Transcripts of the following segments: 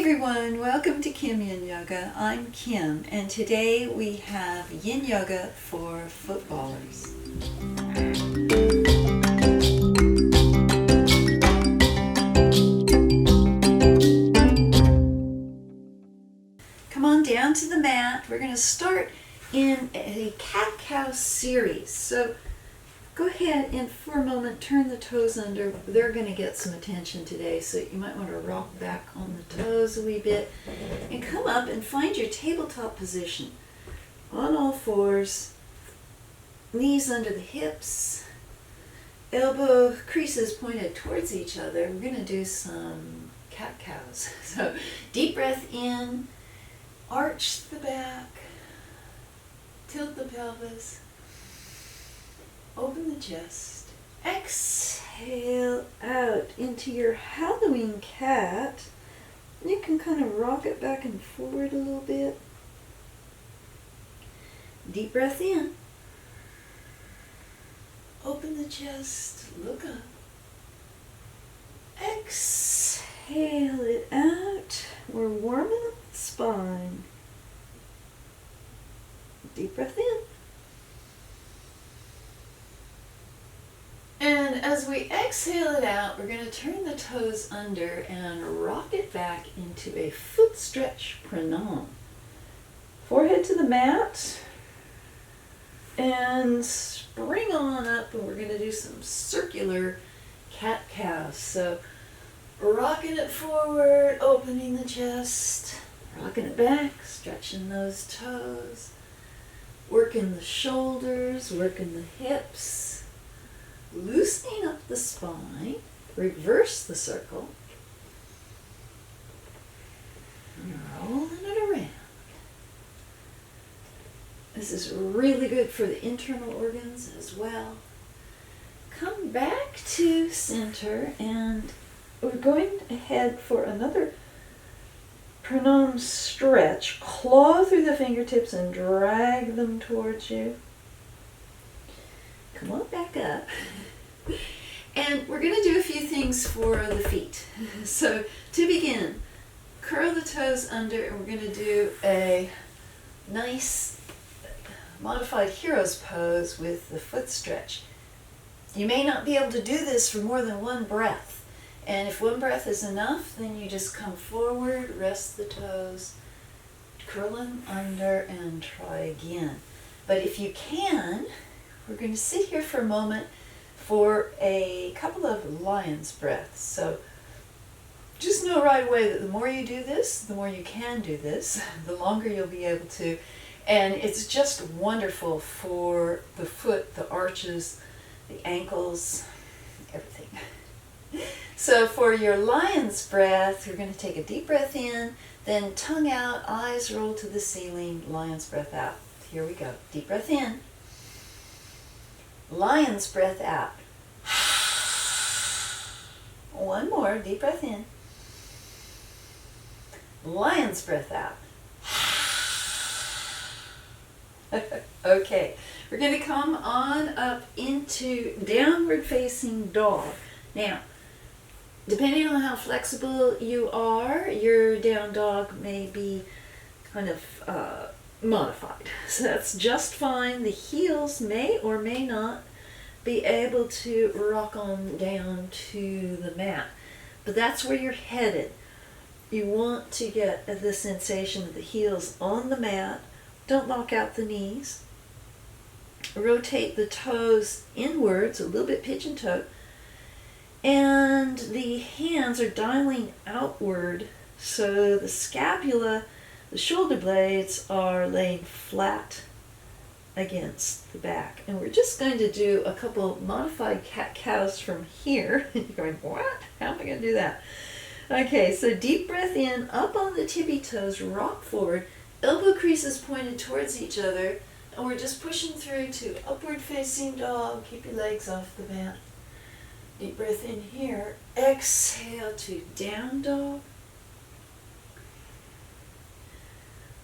everyone, welcome to Kim Yin Yoga. I'm Kim, and today we have Yin Yoga for footballers. Come on down to the mat. We're going to start in a cat-cow series. So go ahead and for a moment turn the toes under. They're going to get some attention today, so you might want to rock back on the toes a wee bit and come up and find your tabletop position on all fours, knees under the hips, elbow creases pointed towards each other. We're going to do some cat-cows. So deep breath in, arch the back, tilt the pelvis, open the chest, exhale out into your Halloween cat. You can kind of rock it back and forward a little bit. Deep breath in, open the chest, look up, exhale it out. We're warming up the spine. Deep breath in. And as we exhale it out, we're going to turn the toes under and rock it back into a foot stretch pranam. Forehead to the mat and spring on up, and we're going to do some circular cat-cows. So rocking it forward, opening the chest, rocking it back, stretching those toes, working the shoulders, working the hips, loosening up the spine, reverse the circle, and rolling it around. This is really good for the internal organs as well. Come back to center, and we're going ahead for another pranam stretch. Claw through the fingertips and drag them towards you. Come on back up. And we're going to do a few things for the feet. So to begin, curl the toes under, and we're going to do a nice modified hero's pose with the foot stretch. You may not be able to do this for more than one breath. And if one breath is enough, then you just come forward, rest the toes, curl them under, and try again. But if you can, we're going to sit here for a moment for a couple of lion's breaths. So just know right away that the more you do this, the more you can do this, the longer you'll be able to. And it's just wonderful for the foot, the arches, the ankles, everything. So for your lion's breath, you're going to take a deep breath in, then tongue out, eyes roll to the ceiling, lion's breath out. Here we go. Deep breath in. Lion's breath out. One more, deep breath in. Lion's breath out. Okay, we're going to come on up into downward facing dog. Now, depending on how flexible you are, your down dog may be kind of modified. So that's just fine. The heels may or may not be able to rock on down to the mat, but that's where you're headed. You want to get the sensation of the heels on the mat. Don't lock out the knees. Rotate the toes inwards, a little bit pigeon toe, and the hands are dialing outward, so the scapula, the shoulder blades are laying flat against the back. And we're just going to do a couple modified cat-cows from here. You're going, what? How am I going to do that? Okay, so deep breath in, up on the tippy toes, rock forward, elbow creases pointed towards each other, and we're just pushing through to upward facing dog. Keep your legs off the mat. Deep breath in here, exhale to down dog.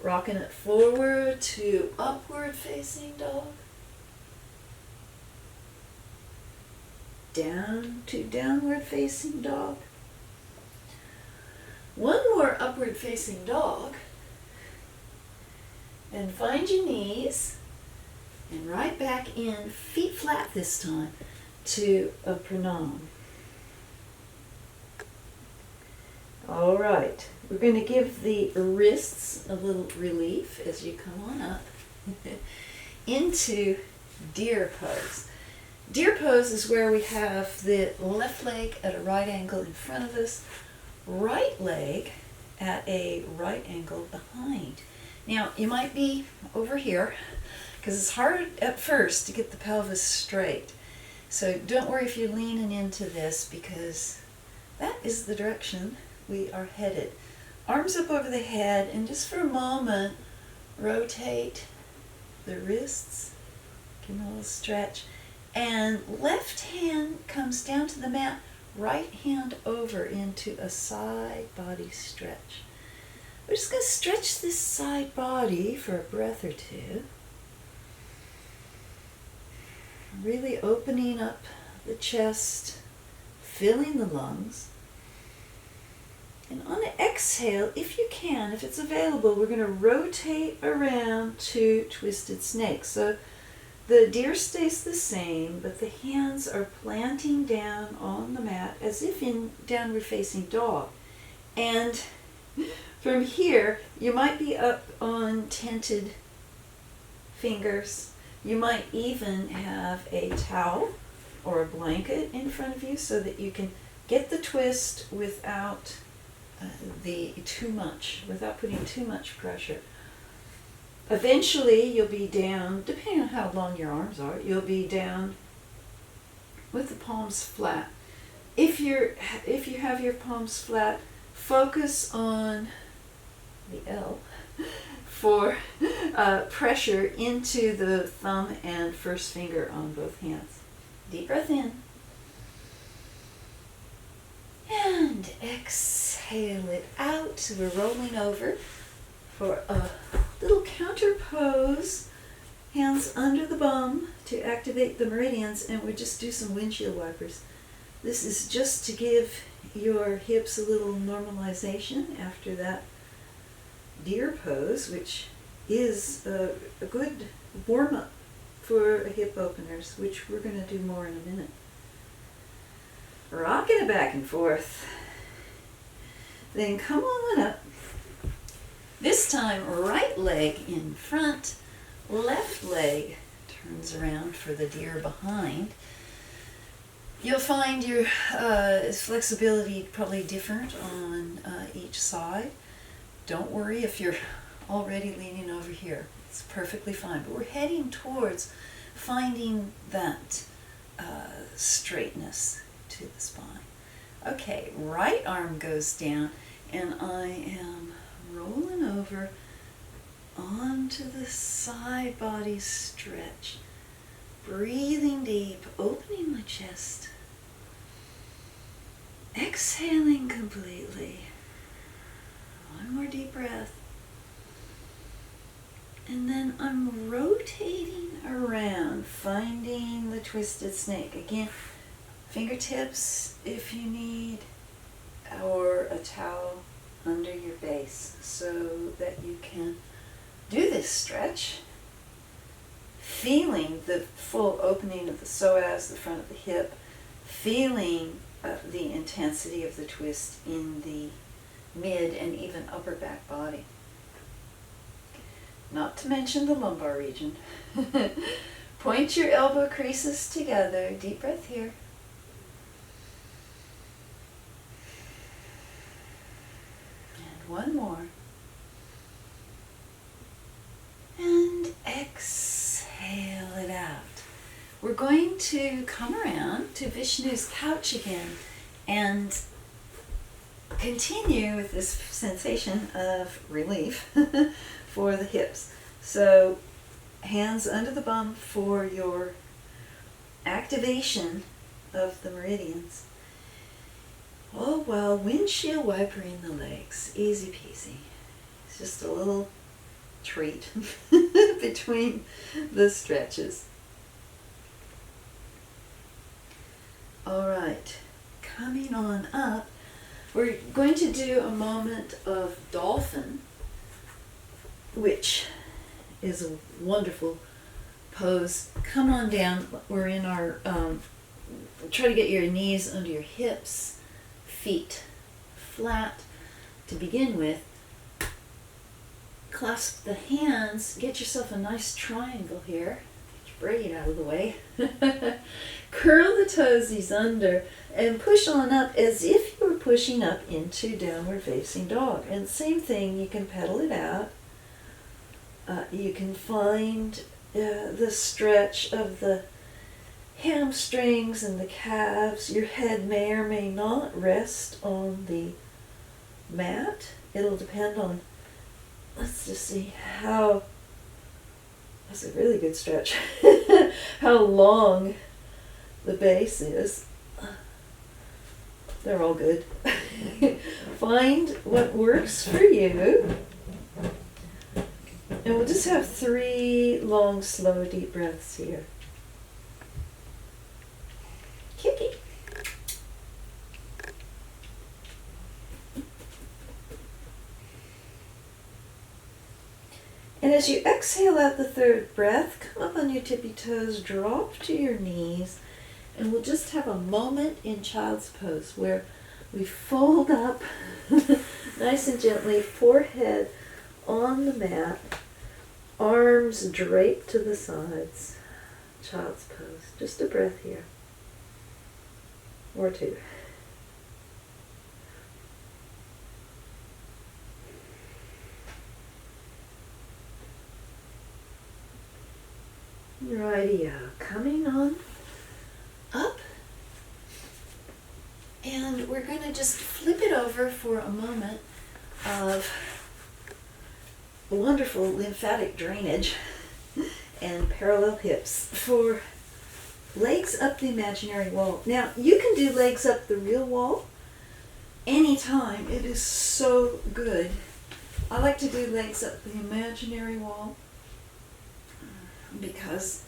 Rocking it forward to upward facing dog. Down to downward facing dog. One more upward facing dog. And find your knees. And right back in, feet flat this time, to a pranam. All right, we're going to give the wrists a little relief as you come on up into deer pose. Deer pose is where we have the left leg at a right angle in front of us, right leg at a right angle behind. Now, you might be over here because it's hard at first to get the pelvis straight. So don't worry if you're leaning into this, because that is the direction we are headed. Arms up over the head, and just for a moment, rotate the wrists, give them a little stretch, and left hand comes down to the mat, right hand over into a side body stretch. We're just going to stretch this side body for a breath or two. Really opening up the chest, filling the lungs. And on the exhale, if you can, if it's available, we're going to rotate around to twisted snake. So the deer stays the same, but the hands are planting down on the mat as if in downward facing dog. And from here, you might be up on tented fingers. You might even have a towel or a blanket in front of you so that you can get the twist without without putting too much pressure. Eventually, you'll be down, depending on how long your arms are, you'll be down with the palms flat. If you have your palms flat, focus on the L for pressure into the thumb and first finger on both hands. Deep breath in. And exhale it out. So we're rolling over for a little counter pose. Hands under the bum to activate the meridians, and we just do some windshield wipers. This is just to give your hips a little normalization after that deer pose, which is a good warm-up for hip openers, which we're going to do more in a minute. Rocking it back and forth. Then come on up. This time, right leg in front, left leg turns around for the deer behind. You'll find your flexibility probably different on each side. Don't worry if you're already leaning over here. It's perfectly fine. But we're heading towards finding that straightness to the spine. Okay, right arm goes down, and I am rolling over onto the side body stretch. Breathing deep, opening my chest. Exhaling completely. One more deep breath. And then I'm rotating around, finding the twisted snake. Again, fingertips if you need, or a towel under your base so that you can do this stretch, feeling the full opening of the psoas, the front of the hip, feeling the intensity of the twist in the mid and even upper back body. Not to mention the lumbar region. Point your elbow creases together. Deep breath here. And one more. And exhale it out. We're going to come around to Vishnu's couch again and continue with this sensation of relief for the hips. So hands under the bum for your activation of the meridians. Oh, well, windshield wipering the legs. Easy peasy. It's just a little treat between the stretches. All right, coming on up, We're going to do a moment of dolphin, which is a wonderful pose. Come on down. We're in our, try to get your knees under your hips, feet flat to begin with. Clasp the hands, get yourself a nice triangle here. Get your braid out of the way. Curl the toesies under and push on up as if you were pushing up into downward facing dog. And same thing, you can pedal it out. You can find the stretch of the hamstrings and the calves. Your head may or may not rest on the mat. It'll depend on, let's just see how, that's a really good stretch, how long the base is. They're all good. Find what works for you. And we'll just have 3 long, slow, deep breaths here. Kitty. And as you exhale out the 3rd breath, come up on your tippy toes, drop to your knees, and we'll just have a moment in child's pose where we fold up nice and gently, forehead on the mat, arms draped to the sides. Child's pose. Just a breath here. Or 2. Righty-o. Coming on up. And we're going to just flip it over for a moment of wonderful lymphatic drainage and parallel hips for legs up the imaginary wall. Now, you can do legs up the real wall anytime. It is so good. I like to do legs up the imaginary wall because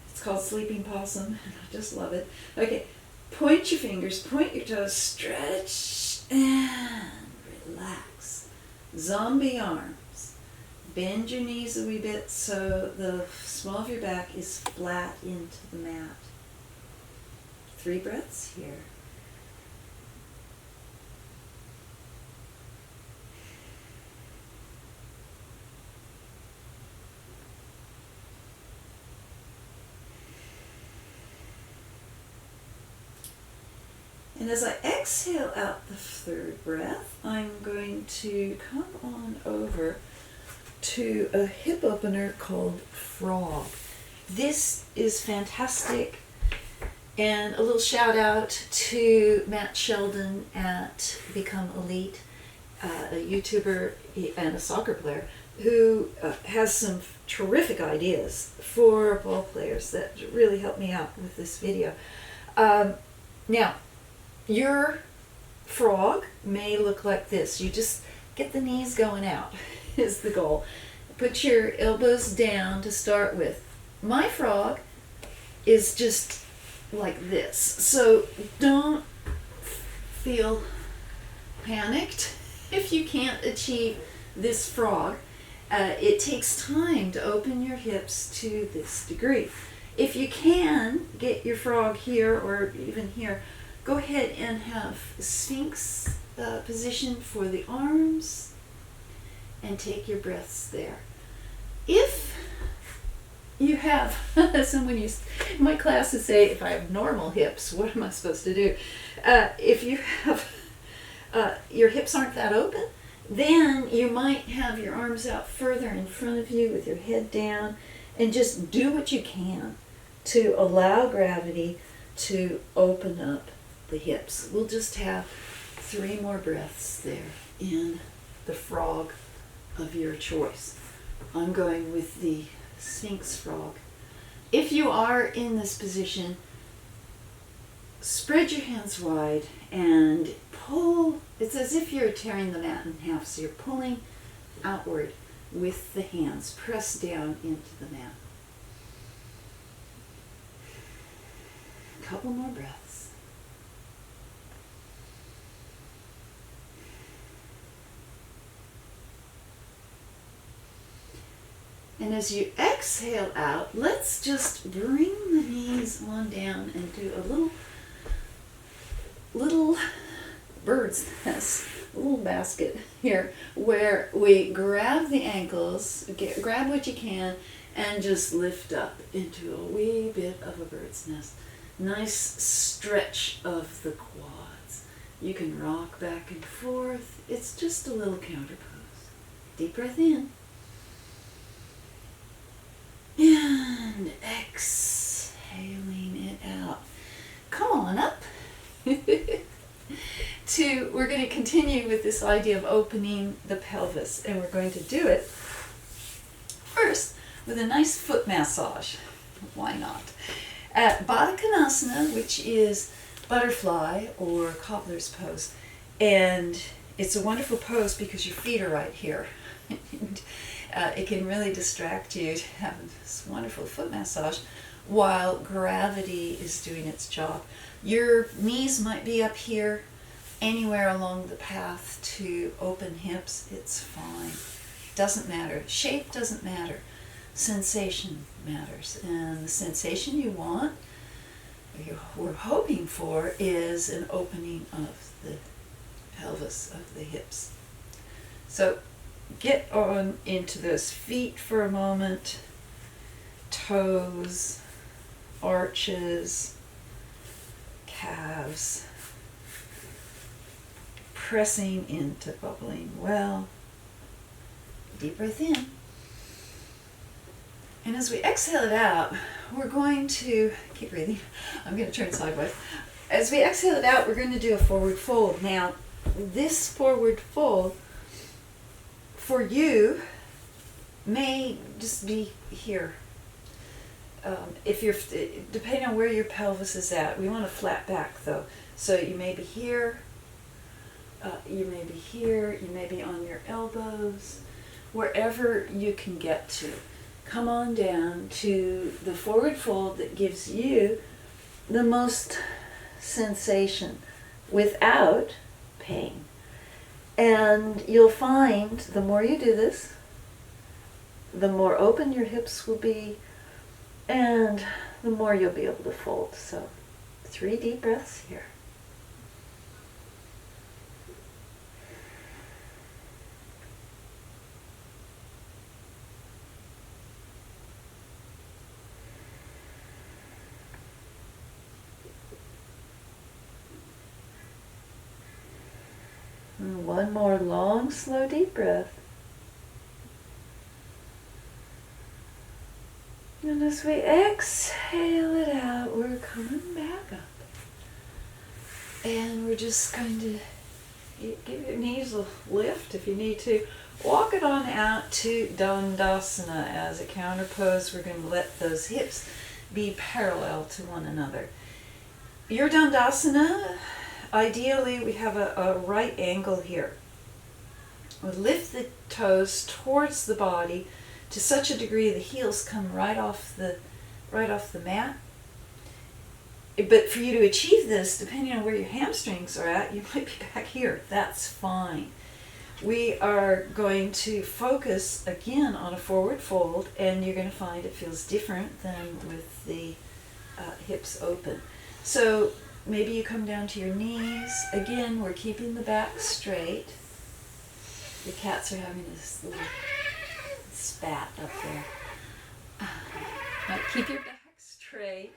it's called sleeping possum, and I just love it. Okay, point your fingers, point your toes, stretch and relax. Zombie arms. Bend your knees a wee bit so the small of your back is flat into the mat. 3 breaths here. And as I exhale out the 3rd breath, I'm going to come on over to a hip opener called Frog. This is fantastic. And a little shout out to Matt Sheldon at Become Elite, a YouTuber and a soccer player who has some terrific ideas for ball players that really helped me out with this video. Now, your frog may look like this. You just get the knees going out is the goal. Put your elbows down to start with. My frog is just like this. So don't feel panicked if you can't achieve this frog. It takes time to open your hips to this degree. If you can get your frog here or even here, go ahead and have Sphinx position for the arms and take your breaths there. If you have, someone used, in my classes say, if I have normal hips, what am I supposed to do? If you have, your hips aren't that open, then you might have your arms out further in front of you with your head down and just do what you can to allow gravity to open up the hips. We'll just have 3 more breaths there in the frog of your choice. I'm going with the Sphinx frog. If you are in this position, spread your hands wide and pull. It's as if you're tearing the mat in half, so you're pulling outward with the hands. Press down into the mat. A couple more breaths. And as you exhale out, let's just bring the knees on down and do a little bird's nest, a little basket here, where we grab the ankles, grab what you can, and just lift up into a wee bit of a bird's nest. Nice stretch of the quads. You can rock back and forth. It's just a little counter pose. Deep breath in. And exhaling it out. Come on up. We're going to continue with this idea of opening the pelvis, and we're going to do it first with a nice foot massage. Why not? At Baddha Konasana, which is butterfly or cobbler's pose, and it's a wonderful pose because your feet are right here. It can really distract you to have this wonderful foot massage while gravity is doing its job. Your knees might be up here, anywhere along the path to open hips, it's fine. Doesn't matter. Shape doesn't matter. Sensation matters. And the sensation you want, we're hoping for, is an opening of the pelvis, of the hips. So get on into those feet for a moment. Toes, arches, calves, pressing into bubbling well. Deep breath in. And as we exhale it out, we're going to keep breathing. I'm going to turn sideways. As we exhale it out, we're going to do a forward fold. Now, this forward fold for you may just be here. If you're, depending on where your pelvis is at, we want a flat back though. So you may be here, you may be here, you may be on your elbows, wherever you can get to. Come on down to the forward fold that gives you the most sensation without pain. And you'll find the more you do this, the more open your hips will be, and the more you'll be able to fold. So 3 deep breaths here. And one more long, slow, deep breath. And as we exhale it out, we're coming back up. And we're just going to give your knees a lift if you need to. Walk it on out to Dandasana as a counter pose. We're going to let those hips be parallel to one another. Your Dandasana, ideally we have a right angle here. We'll lift the toes towards the body to such a degree the heels come right off the mat. But for you to achieve this, depending on where your hamstrings are at, you might be back here. That's fine. We are going to focus again on a forward fold, and you're going to find it feels different than with the hips open. So maybe you come down to your knees. Again, we're keeping the back straight. The cats are having this little spat up there. Keep your back straight.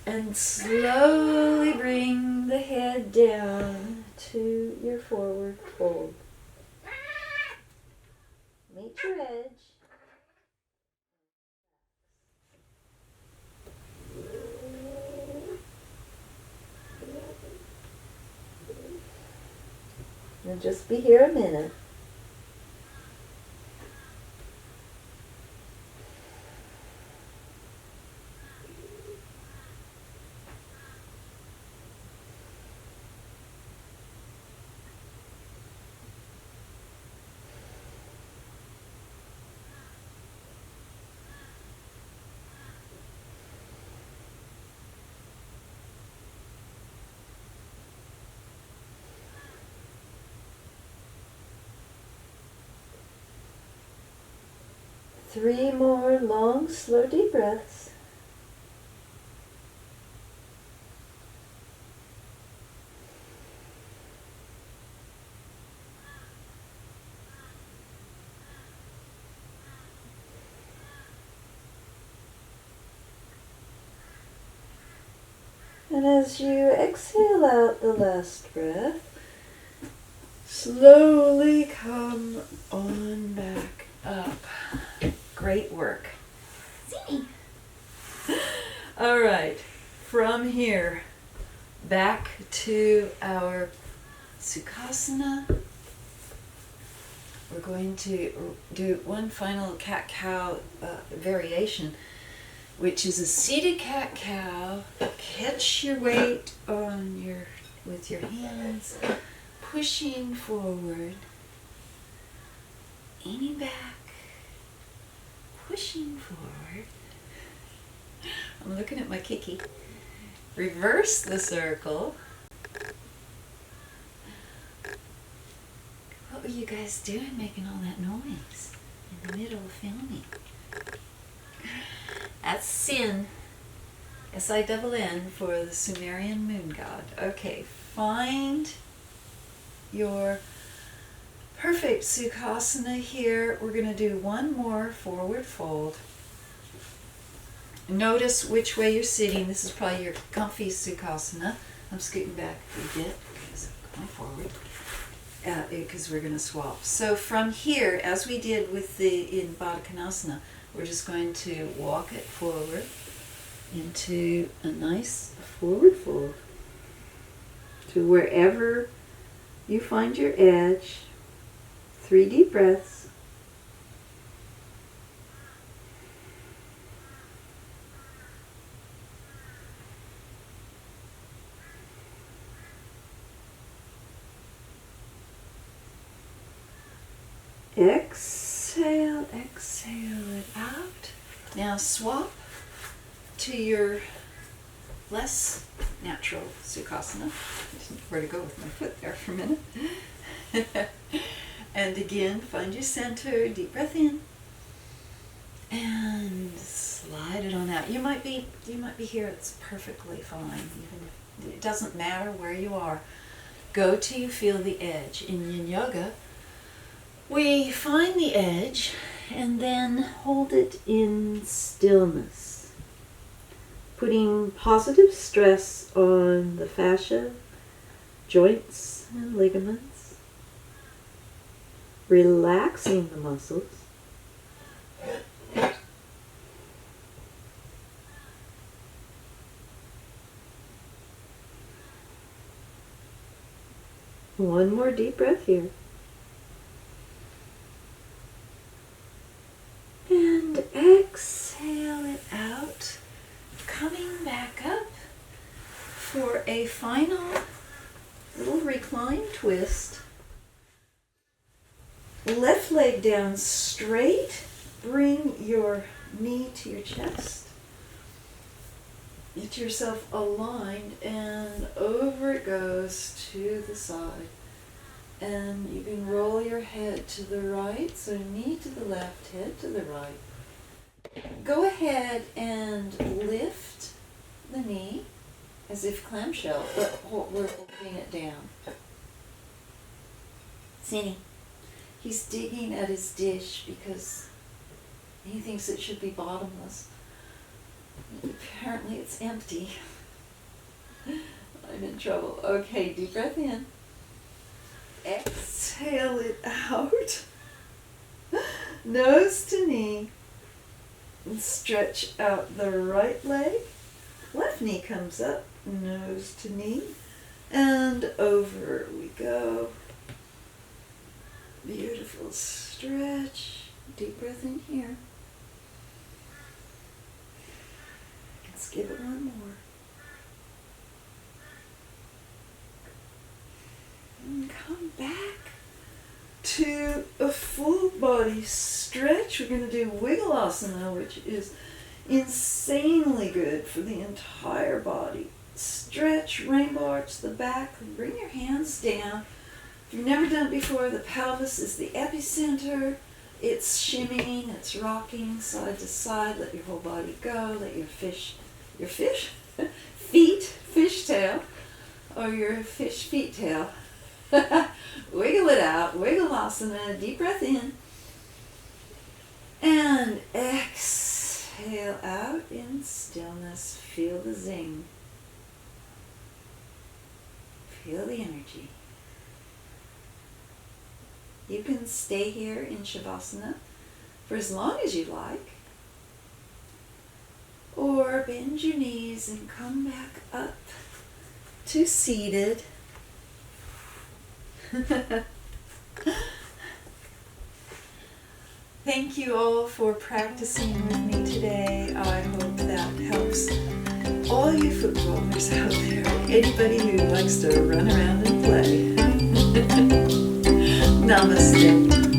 And slowly bring the head down to your forward fold. Meet your edge. And just be here a minute. 3 more long, slow, deep breaths. And as you exhale out the last breath, slowly come on back up. Great work. See? All right, from here, back to our Sukhasana. We're going to do one final cat-cow variation, which is a seated cat-cow. Catch your weight on with your hands, pushing forward, leaning back, pushing forward. I'm looking at my Kiki. Reverse the circle. What were you guys doing making all that noise in the middle of filming? That's Sin. S-I-N-N for the Sumerian moon god. Okay, find your perfect Sukhasana here. We're going to do one more forward fold. Notice which way you're sitting. This is probably your comfy Sukhasana. I'm scooting back a bit because I'm going forward. Because we're going to swap. So from here, as we did with in Baddha Konasana, we're just going to walk it forward into a nice forward fold to wherever you find your edge. 3 deep breaths. Exhale, exhale it out. Now swap to your less natural Sukhasana. I didn't know where to go with my foot there for a minute. And again, find your center, deep breath in, and slide it on out. You might be here, it's perfectly fine. Even if it doesn't matter where you are. Go till you feel the edge. In Yin Yoga, we find the edge and then hold it in stillness, putting positive stress on the fascia, joints, and ligaments, relaxing the muscles. One more deep breath here. And exhale it out, coming back up for a final little recline twist. Left leg down straight, bring your knee to your chest. Get yourself aligned and over it goes to the side. And you can roll your head to the right, so knee to the left, head to the right. Go ahead and lift the knee as if clamshell, but we're holding it down. Sini, he's digging at his dish because he thinks it should be bottomless. Apparently it's empty. I'm in trouble. Okay, deep breath in. Exhale it out. Nose to knee. And stretch out the right leg. Left knee comes up. Nose to knee. And over we go. Beautiful stretch. Deep breath in here. Let's give it one more. And come back to a full body stretch. We're going to do Wiggle-asana, which is insanely good for the entire body. Stretch, rainbow arch the back, and bring your hands down. If you've never done it before, the pelvis is the epicenter It's shimmying, it's rocking side to side. Let your whole body go. Let your fishtail, or your fish feet tail, wiggle it out. Wiggleasana. Deep breath in. And exhale out in stillness. Feel the zing. Feel the energy. You can stay here in Shavasana for as long as you like, or bend your knees and come back up to seated. Thank you all for practicing with me today. I hope that helps all you footballers out there, anybody who likes to run around and play. Namaste.